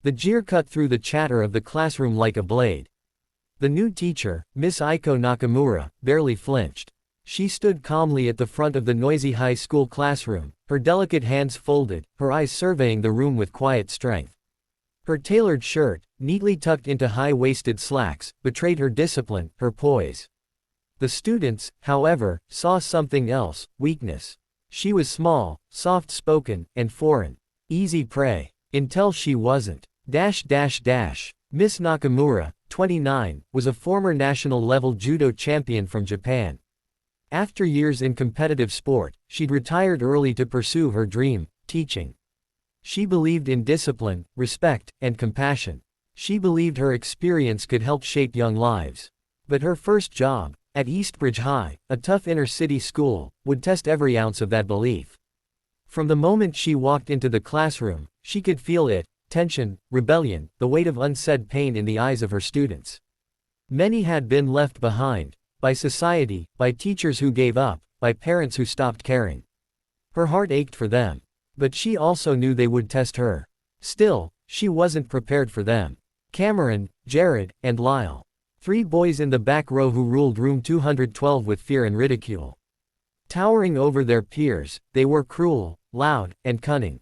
The jeer cut through the chatter of the classroom like a blade. The new teacher, Miss Aiko Nakamura, barely flinched. She stood calmly at the front of the noisy high school classroom, her delicate hands folded, her eyes surveying the room with quiet strength. Her tailored shirt, neatly tucked into high-waisted slacks, betrayed her discipline, her poise. The students, however, saw something else: weakness. She was small, soft-spoken, and foreign. Easy prey. Until she wasn't. Miss Nakamura, 29, was a former national-level judo champion from Japan. After years in competitive sport, she'd retired early to pursue her dream, teaching. She believed in discipline, respect, and compassion. She believed her experience could help shape young lives. But her first job, at Eastbridge High, a tough inner-city school, would test every ounce of that belief. From the moment she walked into the classroom, she could feel it: tension, rebellion, the weight of unsaid pain in the eyes of her students. Many had been left behind. By society, by teachers who gave up, by parents who stopped caring. Her heart ached for them. But she also knew they would test her. Still, she wasn't prepared for them. Cameron, Jared, and Lyle. 3 boys in the back row who ruled room 212 with fear and ridicule. Towering over their peers, they were cruel, loud, and cunning.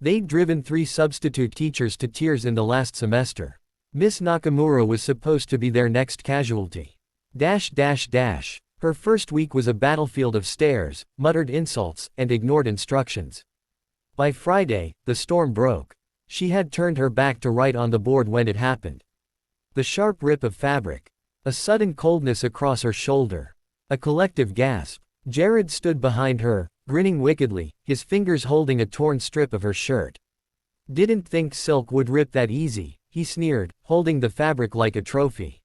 They'd driven 3 substitute teachers to tears in the last semester. Miss Nakamura was supposed to be their next casualty. Her first week was a battlefield of stares, muttered insults, and ignored instructions. By Friday, the storm broke. She had turned her back to write on the board when it happened. The sharp rip of fabric. A sudden coldness across her shoulder. A collective gasp. Jared stood behind her, grinning wickedly, his fingers holding a torn strip of her shirt. "Didn't think silk would rip that easy," he sneered, holding the fabric like a trophy.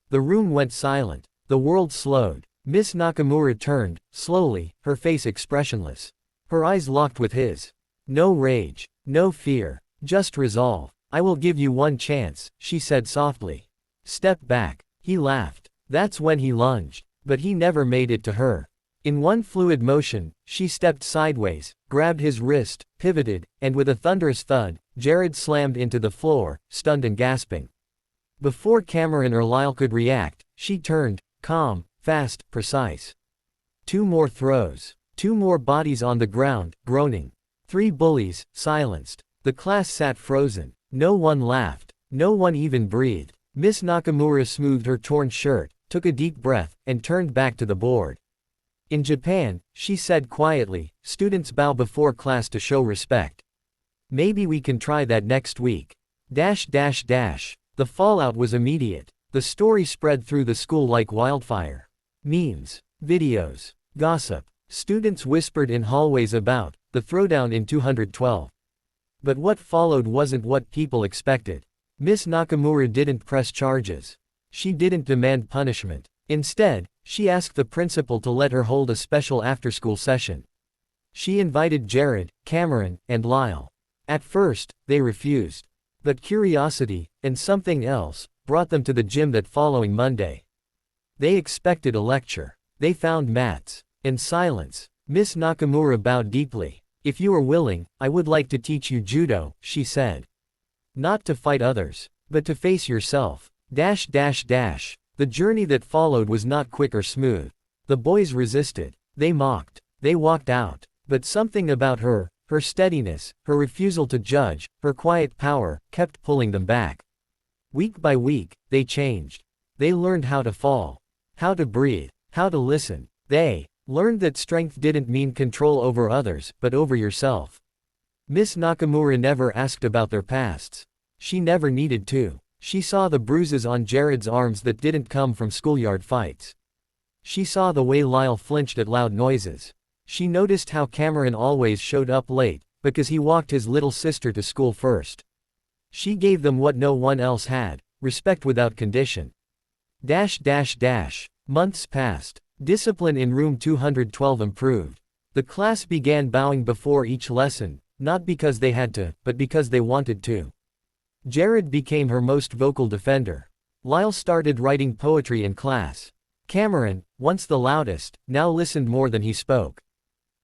The room went silent. The world slowed. Miss Nakamura turned, slowly, her face expressionless. Her eyes locked with his. No rage. No fear. Just resolve. "I will give you one chance," she said softly. "Step back." He laughed. That's when he lunged. But he never made it to her. In one fluid motion, she stepped sideways, grabbed his wrist, pivoted, and with a thunderous thud, Jared slammed into the floor, stunned and gasping. Before Cameron or Lyle could react, she turned, calm, fast, precise. 2 more throws. 2 more bodies on the ground, groaning. 3 bullies, silenced. The class sat frozen. No one laughed. No one even breathed. Miss Nakamura smoothed her torn shirt, took a deep breath, and turned back to the board. In Japan, she said quietly, students bow before class to show respect. Maybe we can try that next week. The fallout was immediate. The story spread through the school like wildfire. Memes, videos, gossip. Students whispered in hallways about the throwdown in 212. But what followed wasn't what people expected. Miss Nakamura didn't press charges. She didn't demand punishment. Instead, she asked the principal to let her hold a special after-school session. She invited Jared, Cameron, and Lyle. At first, they refused. But curiosity, and something else, brought them to the gym that following Monday. They expected a lecture. They found mats. And silence. Miss Nakamura bowed deeply. "If you are willing, I would like to teach you judo," she said. "Not to fight others, but to face yourself." The journey that followed was not quick or smooth. The boys resisted. They mocked. They walked out. But something about her, her steadiness, her refusal to judge, her quiet power, kept pulling them back. Week by week, they changed. They learned how to fall. How to breathe. How to listen. They learned that strength didn't mean control over others, but over yourself. Miss Nakamura never asked about their pasts. She never needed to. She saw the bruises on Jared's arms that didn't come from schoolyard fights. She saw the way Lyle flinched at loud noises. She noticed how Cameron always showed up late, because he walked his little sister to school first. She gave them what no one else had: respect without condition. Months passed. Discipline in room 212 improved. The class began bowing before each lesson, not because they had to, but because they wanted to. Jared became her most vocal defender. Lyle started writing poetry in class. Cameron, once the loudest, now listened more than he spoke.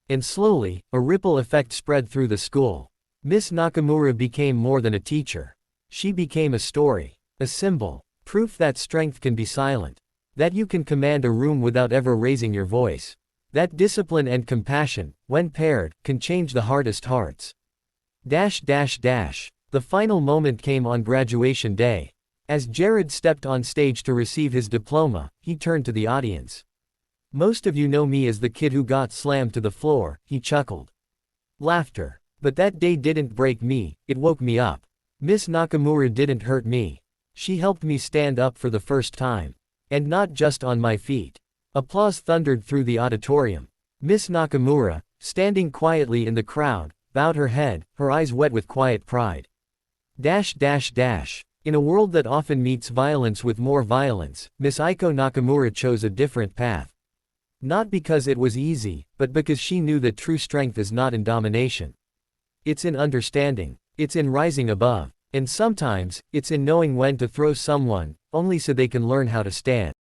And slowly, a ripple effect spread through the school. Miss Nakamura became more than a teacher. She became a story. A symbol. Proof that strength can be silent. That you can command a room without ever raising your voice. That discipline and compassion, when paired, can change the hardest hearts. The final moment came on graduation day. As Jared stepped on stage to receive his diploma, he turned to the audience. Most of you know me as the kid who got slammed to the floor, he chuckled. Laughter. But that day didn't break me, it woke me up. Miss Nakamura didn't hurt me. She helped me stand up for the first time. And not just on my feet. Applause thundered through the auditorium. Miss Nakamura, standing quietly in the crowd, bowed her head, her eyes wet with quiet pride. In a world that often meets violence with more violence, Miss Aiko Nakamura chose a different path. Not because it was easy, but because she knew that true strength is not in domination. It's in understanding. It's in rising above. And sometimes, it's in knowing when to throw someone, only so they can learn how to stand.